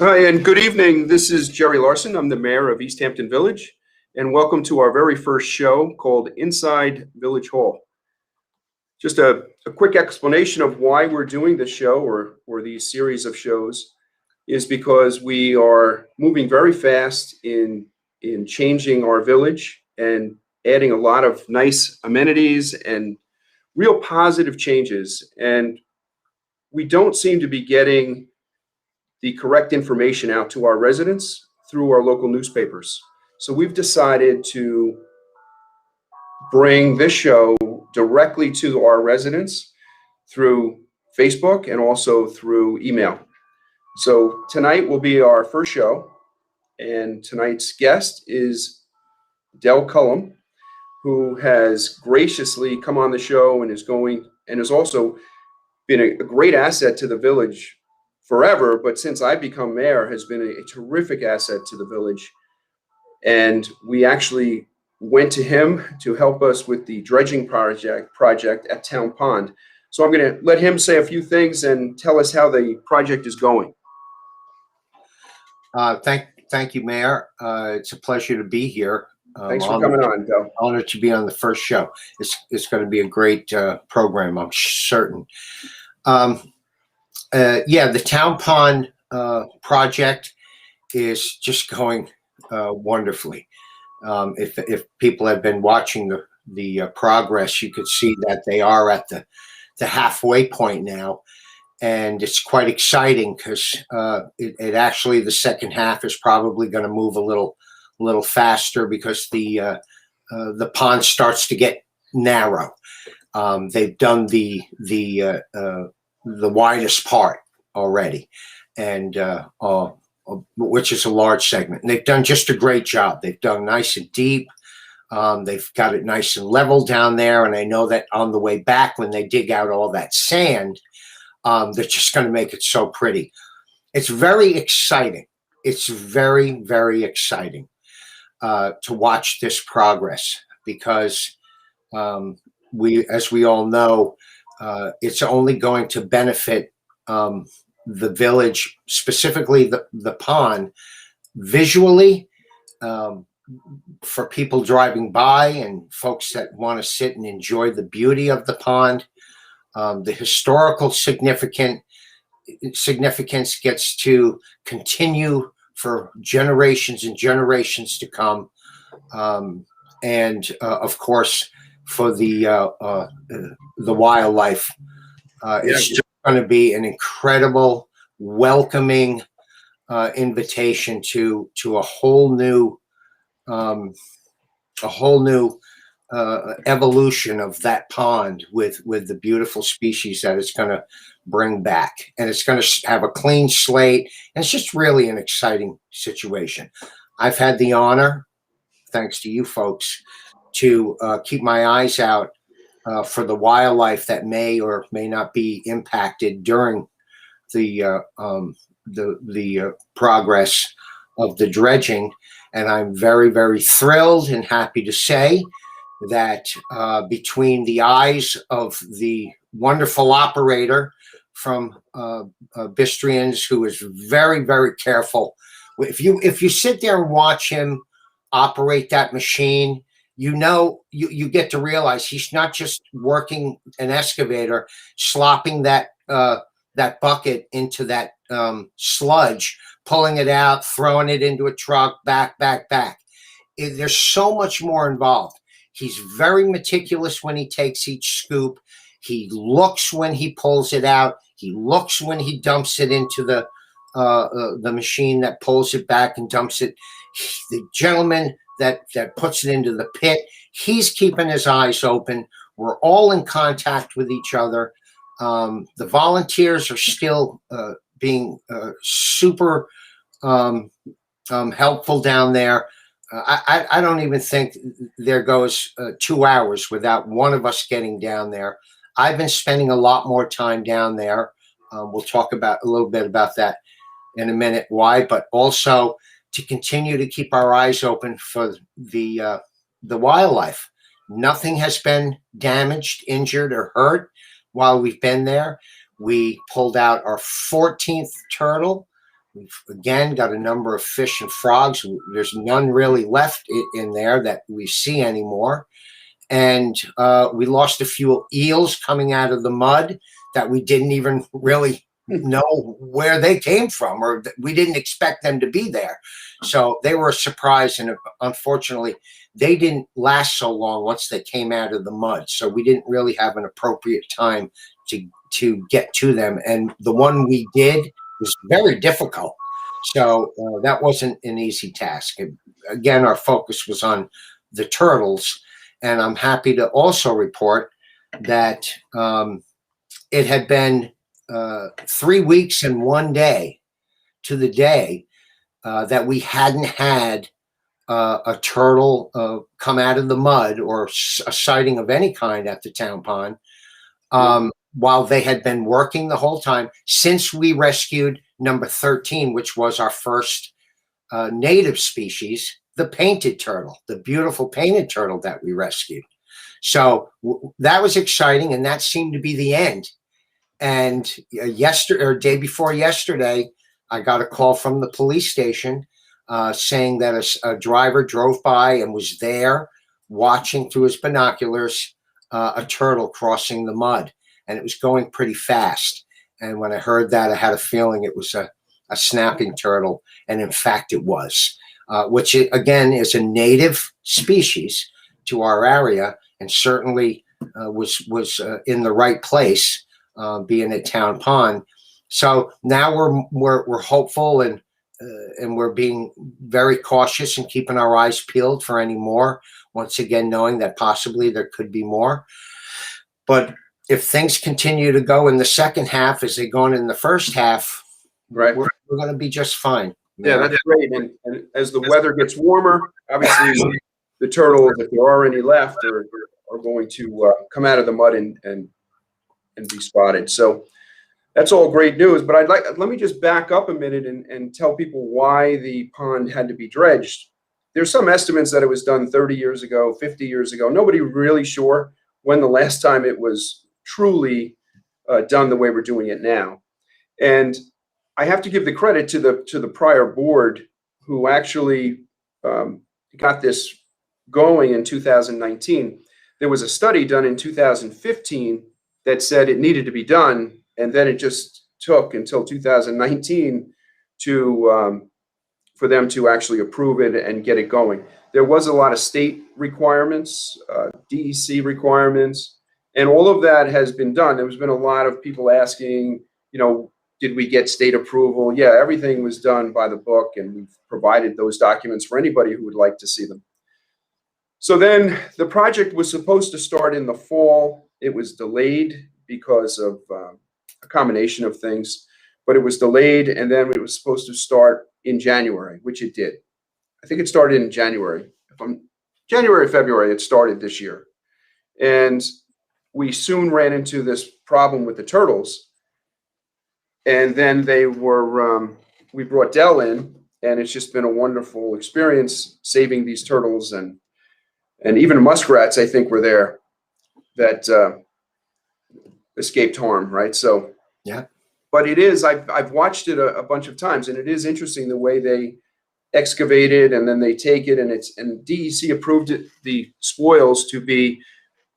Hi, and good evening. This is Jerry Larson. I'm the mayor of East Hampton Village, and welcome to our very first show called Inside Village Hall. Just a quick explanation of why we're doing this show or these series of shows is because we are moving very fast in changing our village and adding a lot of nice amenities and real positive changes. And we don't seem to be getting the correct information out to our residents through our local newspapers. So we've decided to bring this show directly to our residents through Facebook and also through email. So tonight will be our first show, and tonight's guest is Del Cullum, who has graciously come on the show and has also been a great asset to the village forever, but since I've become mayor, has been a terrific asset to the village. And we actually went to him to help us with the dredging project at Town Pond. So I'm going to let him say a few things and tell us how the project is going. Thank you, Mayor. It's a pleasure to be here. Thanks for coming on, Del. Honored to be on the first show. It's going to be a great program, I'm certain. The Town Pond project is just going wonderfully. If people have been watching the progress, you could see that they are at the halfway point now, and it's quite exciting because it actually, the second half is probably going to move a little faster because the pond starts to get narrow. They've done the widest part already, and which is a large segment. And they've done just a great job. They've done nice and deep. They've got it nice and level down there. And I know that on the way back, when they dig out all that sand, they're just going to make it so pretty. It's very exciting. It's very, very exciting to watch this progress because as we all know, it's only going to benefit the village, specifically the pond, visually, for people driving by and folks that want to sit and enjoy the beauty of the pond. The historical significance gets to continue for generations and generations to come, and of course for the wildlife. It's just going to be an incredible, welcoming invitation to a whole new evolution of that pond with the beautiful species that it's going to bring back, and it's going to have a clean slate, and it's just really an exciting situation. I've had the honor, thanks to you folks, to keep my eyes out for the wildlife that may or may not be impacted during the progress of the dredging. And I'm very, very thrilled and happy to say that between the eyes of the wonderful operator from Bistrians, who is very, very careful. If you sit there and watch him operate that machine, you get to realize he's not just working an excavator, slopping that bucket into that sludge, pulling it out, throwing it into a truck, back. There's so much more involved. He's very meticulous when he takes each scoop. He looks when he pulls it out. He looks when he dumps it into the machine that pulls it back and dumps it. The gentleman that puts it into the pit, he's keeping his eyes open. We're all in contact with each other. The volunteers are still being super helpful down there. I don't even think there goes 2 hours without one of us getting down there. I've been spending a lot more time down there. We'll talk about a little bit about that in a minute, why, but also to continue to keep our eyes open for the wildlife. Nothing has been damaged, injured, or hurt while we've been there. We pulled out our 14th turtle We've again got a number of fish and frogs. There's none really left in there that we see anymore. And we lost a few eels coming out of the mud that we didn't even really know where they came from, or we didn't expect them to be there. So they were a surprise, and unfortunately, they didn't last so long once they came out of the mud. So we didn't really have an appropriate time to get to them. And the one we did was very difficult. So that wasn't an easy task. And again, our focus was on the turtles. And I'm happy to also report that it had been 3 weeks and 1 day to the day that we hadn't had a turtle come out of the mud, or a sighting of any kind at the town pond, while they had been working the whole time since we rescued number 13, which was our first native species, the painted turtle, the beautiful painted turtle that we rescued. So that was exciting, and that seemed to be the end. And yesterday, or day before yesterday, I got a call from the police station saying that a driver drove by and was there watching through his binoculars a turtle crossing the mud, and it was going pretty fast. And when I heard that, I had a feeling it was a snapping turtle, and in fact it was. Which again is a native species to our area, and certainly was in the right place, being at Town Pond. So now we're hopeful, and we're being very cautious and keeping our eyes peeled for any more. Once again, knowing that possibly there could be more. But if things continue to go in the second half as they gone in the first half, right, we're going to be just fine. Yeah, that's great. And as the weather gets warmer, obviously the turtles, if there are any left, are going to come out of the mud and be spotted. So that's all great news. But let me just back up a minute and tell people why the pond had to be dredged. There's some estimates that it was done 30 years ago, 50 years ago. Nobody really sure when the last time it was truly done the way we're doing it now. And I have to give the credit to the prior board, who actually got this going in 2019. There was a study done in 2015 that said it needed to be done, and then it just took until 2019 for them to actually approve it and get it going. There was a lot of state requirements, DEC requirements, and all of that has been done. There's been a lot of people asking, did we get state approval? Yeah, everything was done by the book, and we've provided those documents for anybody who would like to see them. So then the project was supposed to start in the fall. It was delayed because of a combination of things, but it was delayed, and then it was supposed to start in January, which it did. I think it started in January. January, February, it started this year. And we soon ran into this problem with the turtles. And then we brought Dell in, and it's just been a wonderful experience saving these turtles, and even muskrats, I think, were there that escaped harm, right? So yeah. But it is, I've watched it a bunch of times, and it is interesting the way they excavate it, and then they take it, and DEC approved it, the spoils to be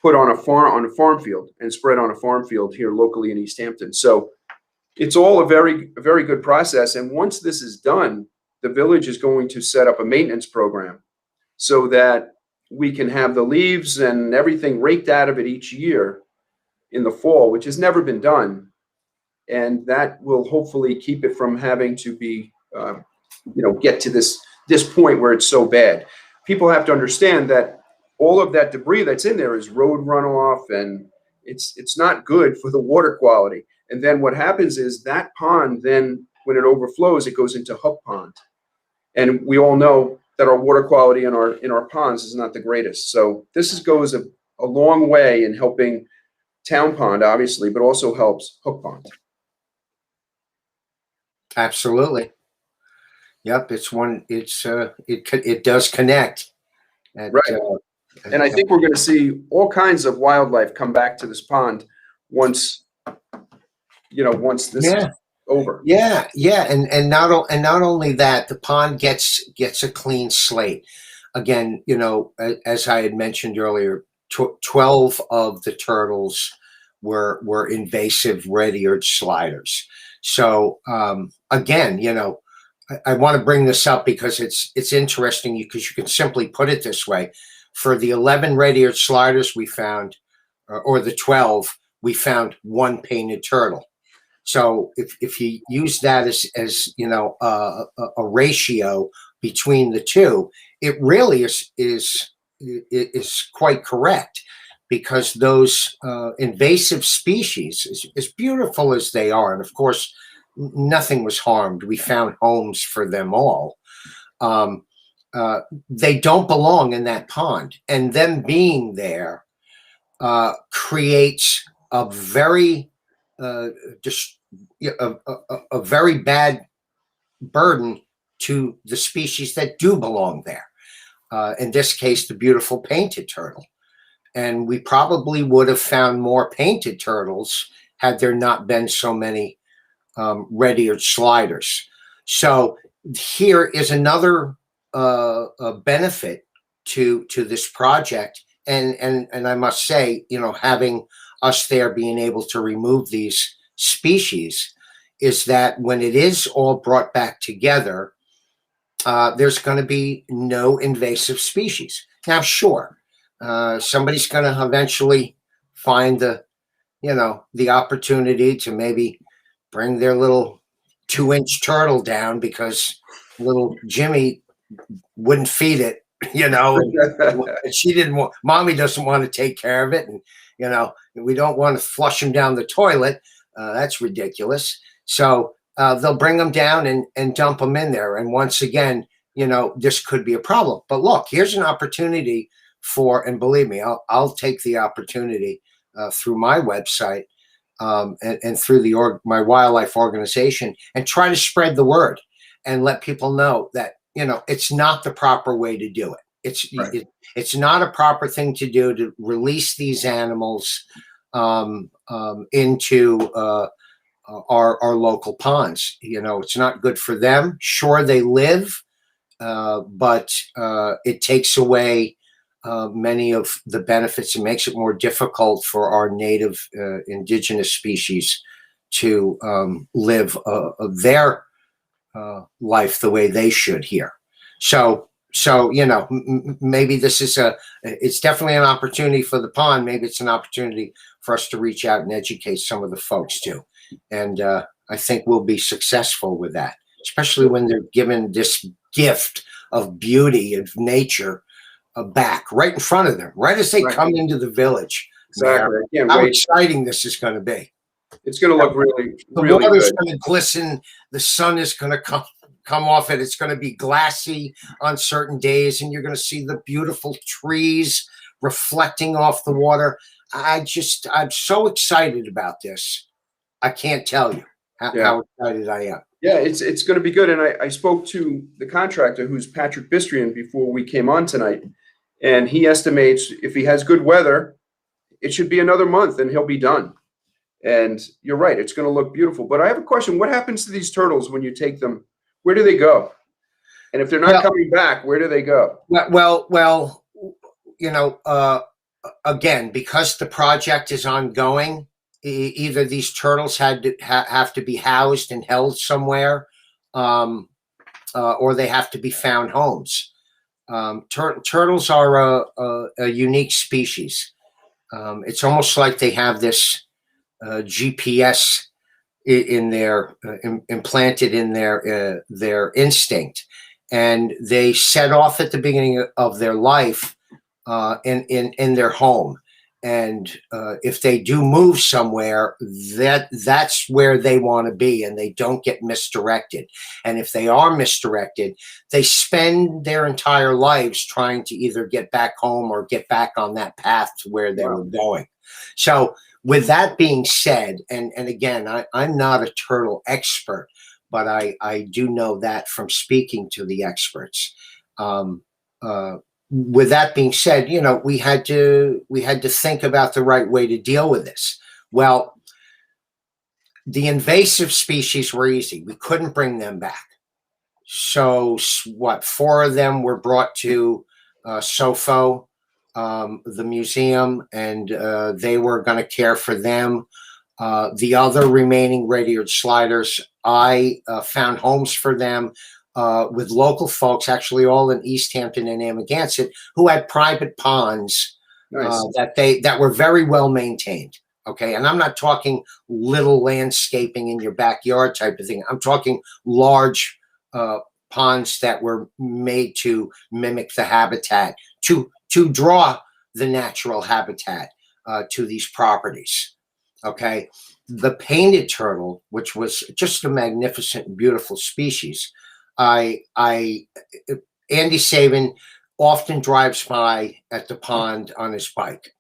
put on a farm field and spread on a farm field here locally in East Hampton. So it's all a very good process. And once this is done, the village is going to set up a maintenance program so that we can have the leaves and everything raked out of it each year in the fall, which has never been done. And that will hopefully keep it from having to be, get to this point where it's so bad. People have to understand that all of that debris that's in there is road runoff, and it's not good for the water quality. And then what happens is that pond, then when it overflows, it goes into Hook Pond. And we all know that our water quality in our ponds is not the greatest. So this goes a long way in helping Town Pond, obviously, but also helps Hook Pond. Absolutely. Yep, it does connect. Right. And I think we're going to see all kinds of wildlife come back to this pond once this is over. Yeah, yeah, and not only that, the pond gets a clean slate. Again, as I had mentioned earlier, 12 of the turtles were invasive red-eared sliders. So again, I want to bring this up because it's interesting because you can simply put it this way: for the 11 red-eared sliders we found, or the 12, we found one painted turtle. So if you use that as a ratio between the two, it really is quite correct, because those invasive species, as beautiful as they are, and of course nothing was harmed. We found homes for them all. Um, they don't belong in that pond, and them being there creates a very just a very bad burden to the species that do belong there. In this case, the beautiful painted turtle. And we probably would have found more painted turtles had there not been so many red-eared sliders. So here is another benefit to this project. And I must say, having us there being able to remove these species is that when it is all brought back together, there's going to be no invasive species. Now, sure, somebody's going to eventually find the opportunity to maybe bring their little 2-inch turtle down because little Jimmy wouldn't feed it, and she didn't want, mommy doesn't want to take care of it. And, we don't want to flush him down the toilet. That's ridiculous. So they'll bring them down and dump them in there. And once again, this could be a problem. But look, here's an opportunity and believe me, I'll take the opportunity through my website and through my wildlife organization, and try to spread the word and let people know that, it's not the proper way to do it. It's not a proper thing to do to release these animals into our local ponds. It's not good for them. Sure, they live, but it takes away many of the benefits and makes it more difficult for our native indigenous species to live their life the way they should here. So maybe this is it's definitely an opportunity for the pond. Maybe it's an opportunity for us to reach out and educate some of the folks too. And I think we'll be successful with that, especially when they're given this gift of beauty of nature back right in front of them, right as they come into the village. Exactly. How exciting this is going to be. It's going to look really, the really water's good. going to glisten. The sun is going to come off it. It's going to be glassy on certain days, and you're going to see the beautiful trees reflecting off the water. I'm so excited about this. I can't tell you how excited I am. Yeah, it's going to be good. And I spoke to the contractor, who's Patrick Bistrian, before we came on tonight, and he estimates if he has good weather, it should be another month and he'll be done. And you're right, it's going to look beautiful. But I have a question. What happens to these turtles when you take them? Where do they go? And if they're not coming back, where do they go? Well, again, because the project is ongoing, either these turtles have to be housed and held somewhere, or they have to be found homes. Turtles are a unique species. It's almost like they have this GPS in their implanted in their instinct, and they set off at the beginning of their life in their home. And if they do move somewhere, that's where they want to be, and they don't get misdirected. And if they are misdirected, they spend their entire lives trying to either get back home or get back on that path to where they were going. So with that being said, and again, I'm not a turtle expert, but I do know that from speaking to the experts. With that being said, we had to think about the right way to deal with this. Well, The invasive species were easy. We couldn't bring them back. So what? 4 of them were brought to SOFO, the museum, and they were going to care for them. The other remaining red-eared sliders, I found homes for them with local folks, actually all in East Hampton and Amagansett, who had private ponds. Nice. That were very well maintained. Okay, and I'm not talking little landscaping in your backyard type of thing. I'm talking large ponds that were made to mimic the habitat, to draw the natural habitat to these properties. Okay, the painted turtle, which was just a magnificent and beautiful species. Andy Saban often drives by at the pond on his bike,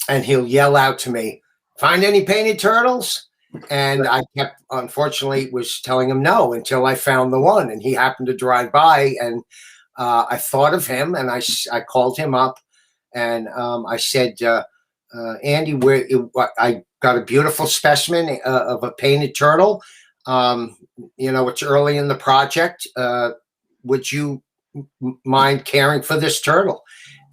and he'll yell out to me, "Find any painted turtles?" And I kept, unfortunately, was telling him no until I found the one, and he happened to drive by, and I thought of him, and I called him up, and I said, Andy, I got a beautiful specimen of a painted turtle. It's early in the project. Would you mind caring for this turtle?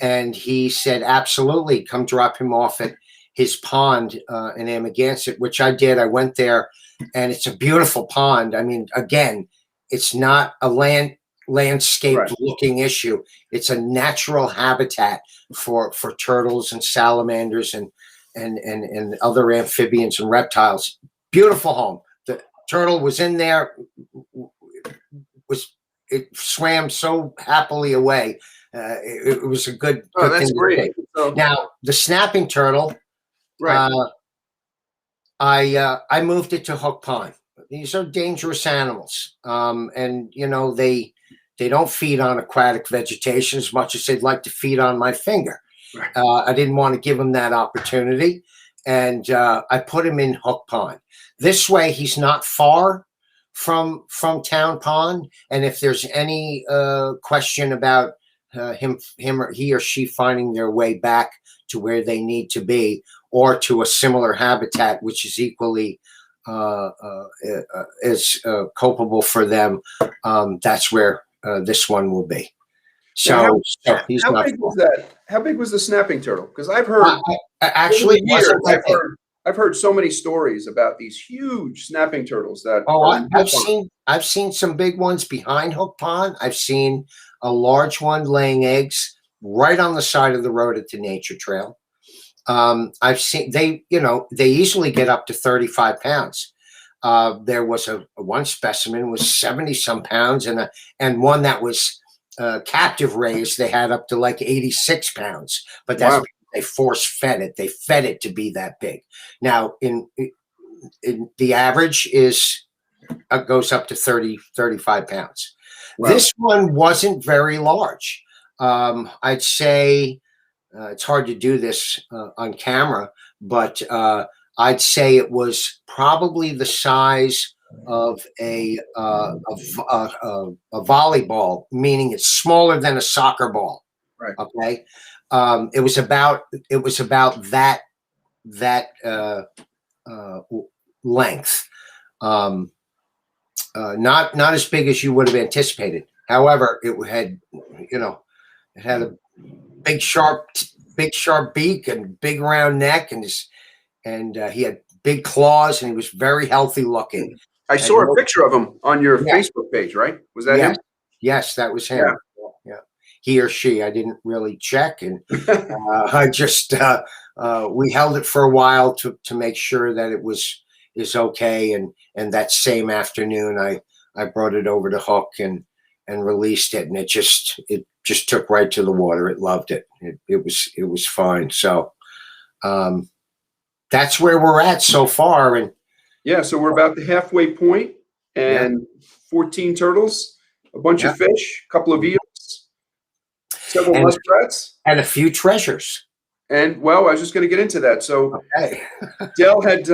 And he said, absolutely. Come drop him off at his pond in Amagansett, which I did. I went there, and it's a beautiful pond. I mean, again, it's not a landscape looking issue. It's a natural habitat for turtles and salamanders and other amphibians and reptiles. Beautiful home. The turtle was in there, it swam so happily away. It was a good that's thing great. So, now the snapping turtle, I moved it to Hook Pond. These are dangerous animals, and they don't feed on aquatic vegetation as much as they'd like to feed on my finger. I didn't want to give him that opportunity, and I put him in Hook Pond. This way, he's not far from Town Pond, and if there's any question about he or she finding their way back to where they need to be, or to a similar habitat which is equally as culpable for them, that's where this one will be. So he's how not big was that? How big was the snapping turtle? Because I've heard actually I've heard so many stories about these huge snapping turtles that. I've seen some big ones behind Hook Pond. I've seen a large one laying eggs right on the side of the road at the nature trail. I've seen they easily get up to 35 pounds. There was one specimen was 70 some pounds, and one that was captive raised, they had up to like 86 pounds, but that's because they force fed it. They fed it to be that big. Now in the average goes up to 35 pounds. Wow. This one wasn't very large. I'd say it's hard to do this on camera, but I'd say it was probably the size of a volleyball, meaning it's smaller than a soccer ball. Right. Okay. It was about that length. Not as big as you would have anticipated. However, it had a big sharp beak and big round neck, and he had big claws, and he was very healthy looking. I saw a picture of him on your Facebook page, right? Was that him? Yes, that was him. Yeah. He or she, I didn't really check, and I just we held it for a while to make sure that it is okay, and that same afternoon I brought it over to Hook and released it, and it just took right to the water. It loved it. It was fine. So that's where we're at so far. And so we're about the halfway point, and 14 turtles, a bunch of fish, a couple of eels, several muskrats, and a few treasures. And I was just going to get into that. So Dell had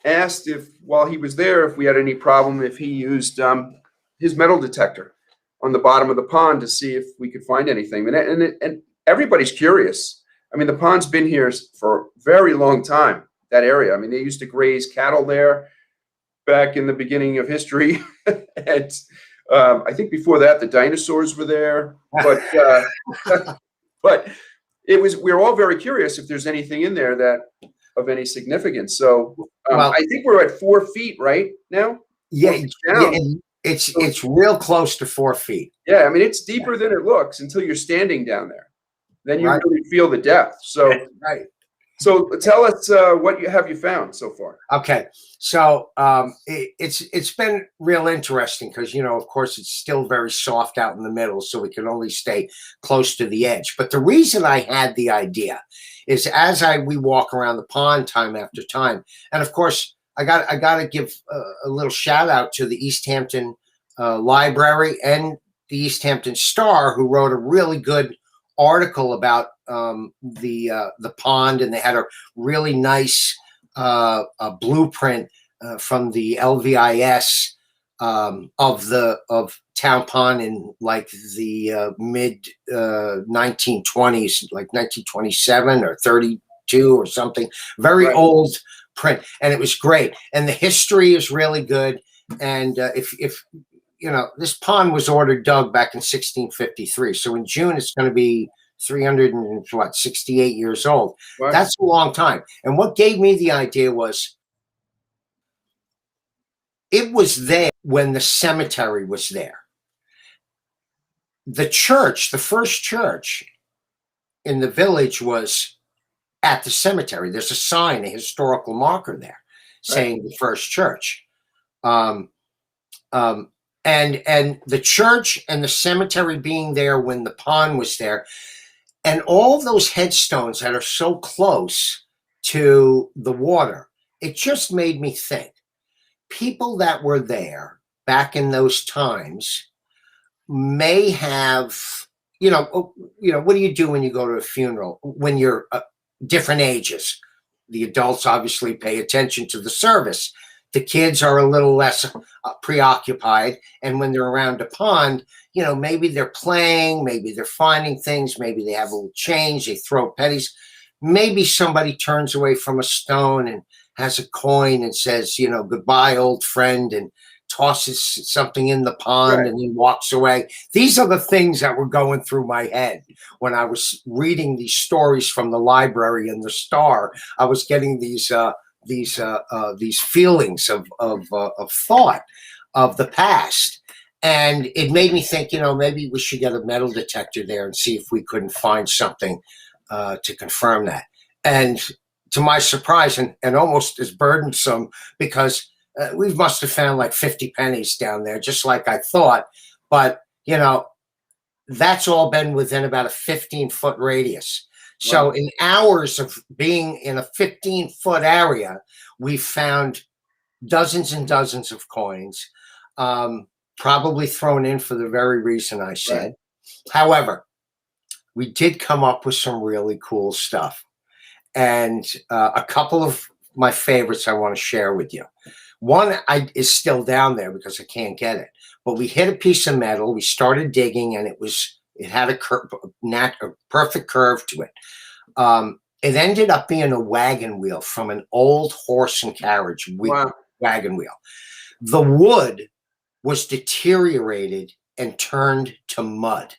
asked if, while he was there, if we had any problem if he used his metal detector on the bottom of the pond to see if we could find anything. And everybody's curious. I mean, the pond's been here for a very long time, that area. I mean, they used to graze cattle there. back in the beginning of history. And I think before that, the dinosaurs were there. But but we were all very curious if there's anything in there that of any significance. So Well, I think we're at 4 feet right now. yeah, 4 feet yeah, down. it's real close to 4 feet. Yeah, I mean it's deeper than it looks until you're standing down there. Then you Right. really feel the depth. So Right. so tell us what you found so far. Okay, so it's been real interesting because of course it's still very soft out in the middle, so we can only stay close to the edge. But the reason I had the idea is as we walk around the pond time after time, and of course I got to give a little shout out to the East Hampton Library and the East Hampton Star, who wrote a really good article about the pond, and they had a really nice a blueprint from the LVIS of Town Pond in like the mid 1920s, like 1927 or 32 or something. Very Right. old print, and it was great. And the history is really good. And if this pond was ordered dug back in 1653, so in June it's going to be 368 years old. Right. That's a long time. And what gave me the idea was it was there when the cemetery was there. The church, the first church in the village, was at the cemetery. There's a sign, a historical marker there saying the first church. And the church and the cemetery being there when the pond was there, and all those headstones that are so close to the water, it just made me think. People that were there back in those times may have, what do you do when you go to a funeral when you're different ages? The adults obviously pay attention to the service. The kids are a little less preoccupied. And when they're around a pond, maybe they're playing, maybe they're finding things, maybe they have a little change, they throw pennies. Maybe somebody turns away from a stone and has a coin and says, goodbye, old friend, and tosses something in the pond and then walks away. These are the things that were going through my head when I was reading these stories from the library and the Star. I was getting these feelings of thought of the past. And it made me think, maybe we should get a metal detector there and see if we couldn't find something to confirm that. And to my surprise, and almost as burdensome, because we must have found like 50 pennies down there, just like I thought. But, that's all been within about a 15-foot radius. So in hours of being in a 15-foot area, we found dozens and dozens of coins, probably thrown in for the very reason I said. Right. However, we did come up with some really cool stuff. And a couple of my favorites I want to share with you. One is still down there because I can't get it. But we hit a piece of metal. We started digging, and it had a perfect curve to it. It ended up being a wagon wheel from an old horse and carriage wagon wheel. The wood was deteriorated and turned to mud.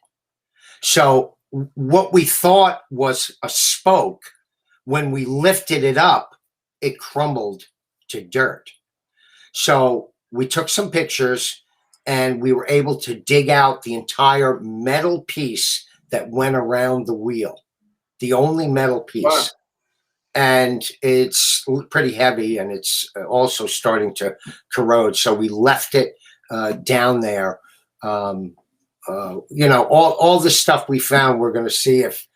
So what we thought was a spoke, when we lifted it up, it crumbled to dirt. So we took some pictures, and we were able to dig out the entire metal piece that went around the wheel, the only metal piece. Wow. And it's pretty heavy, and it's also starting to corrode. So we left it down there. All the stuff we found, we're going to see if,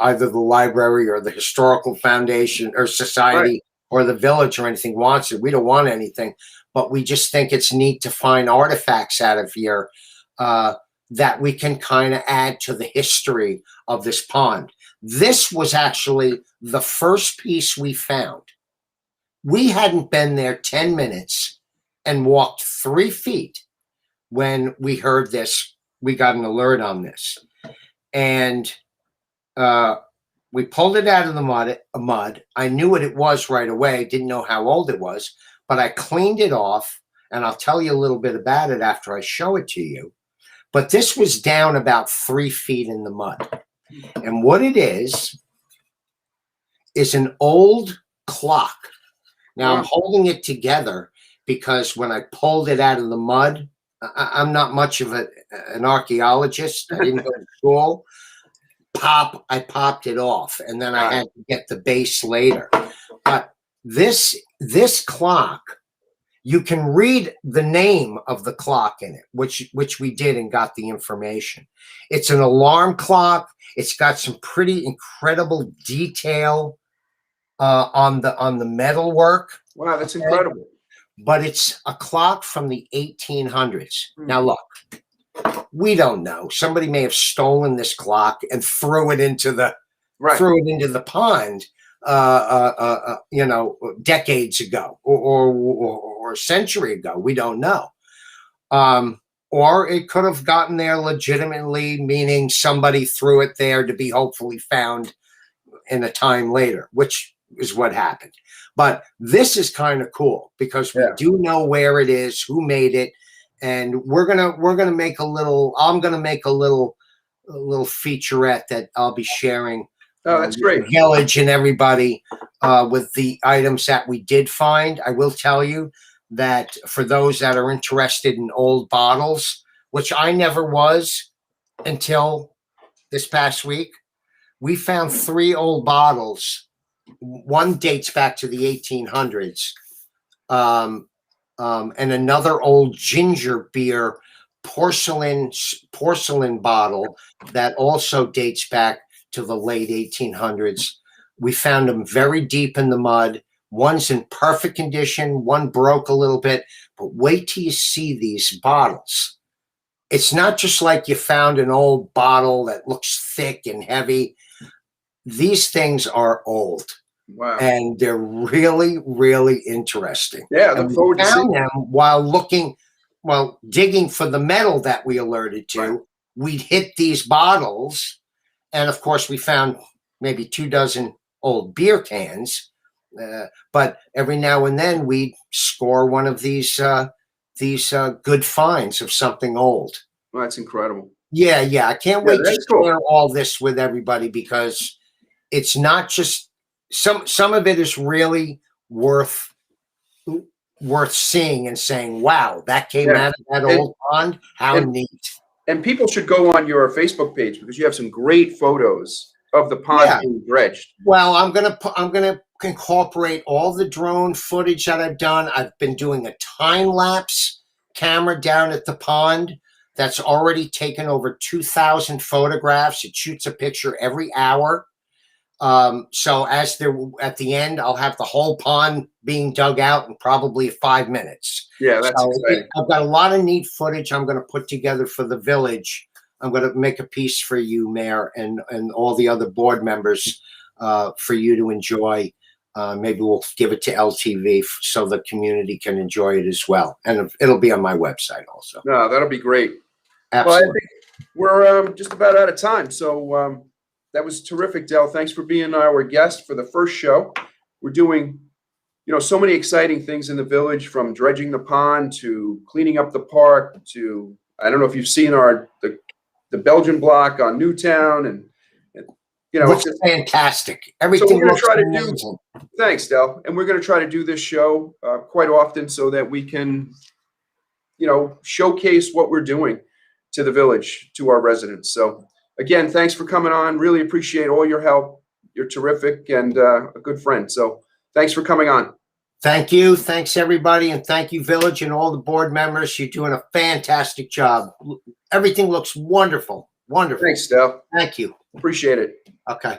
either the library or the historical foundation or society or the village or anything wants it. We don't want anything, but we just think it's neat to find artifacts out of here that we can kind of add to the history of this pond. This was actually the first piece we found. We hadn't been there 10 minutes and walked 3 feet when we heard this. We got an alert on this. And we pulled it out of the mud. I knew what it was right away. Didn't know how old it was. but I cleaned it off, and I'll tell you a little bit about it after I show it to you. But this was down about 3 feet in the mud. And what it is an old clock. Now I'm holding it together because when I pulled it out of the mud, I'm not much of an archaeologist. I didn't go to school. I popped it off, and then I had to get the base later. But this clock, you can read the name of the clock in it, which we did and got the information. It's an alarm clock. It's got some pretty incredible detail on the metalwork. Wow, that's incredible. But it's a clock from the 1800s. Now look, we don't know. Somebody may have stolen this clock and threw it into the pond, decades ago or a century ago. We don't know. Or it could have gotten there legitimately, meaning somebody threw it there to be hopefully found in a time later, which is what happened. But this is kind of cool because we do know where it is, who made it, and I'm gonna make a little featurette that I'll be sharing. Oh, that's great. The village and everybody with the items that we did find. I will tell you that for those that are interested in old bottles, which I never was until this past week, we found 3 old bottles. One dates back to the 1800s, and another old ginger beer porcelain bottle that also dates back to the late 1800s. We found them very deep in the mud. One's in perfect condition. One broke a little bit, but wait till you see these bottles. It's not just like you found an old bottle that looks thick and heavy. These things are old. Wow. And they're really, really interesting. Yeah, I look forward to seeing them while digging for the metal that we alerted to. Right. We'd hit these bottles, and of course we found maybe 24 old beer cans. But every now and then we'd score one of these good finds of something old. Well, that's incredible. Yeah. I can't wait to share all this with everybody because it's not just some of it is really worth seeing and saying, wow, that came out of that old pond. How neat. And people should go on your Facebook page because you have some great photos of the pond being dredged. Well, I'm gonna incorporate all the drone footage that I've done. I've been doing a time-lapse camera down at the pond that's already taken over 2,000 photographs. It shoots a picture every hour. So at the end, I'll have the whole pond being dug out in probably 5 minutes. Yeah, that's exciting. I've got a lot of neat footage I'm going to put together for the village. I'm going to make a piece for you, Mayor, and all the other board members for you to enjoy. Maybe we'll give it to LTV so the community can enjoy it as well. And it'll be on my website also. No, that'll be great. Absolutely. Well, I think we're just about out of time. So that was terrific, Del. Thanks for being our guest for the first show. We're doing, so many exciting things in the village, from dredging the pond to cleaning up the park to, I don't know if you've seen the Belgian block on Newtown, and looks fantastic. Everything looks amazing. Thanks, Del. And we're going to try to do this show quite often so that we can, showcase what we're doing to the village, to our residents. So again, thanks for coming on. Really appreciate all your help. You're terrific and a good friend. So thanks for coming on. Thank you. Thanks, everybody. And thank you, Village, and all the board members. You're doing a fantastic job. Everything looks wonderful. Wonderful. Thanks, Del. Thank you. Appreciate it. Okay.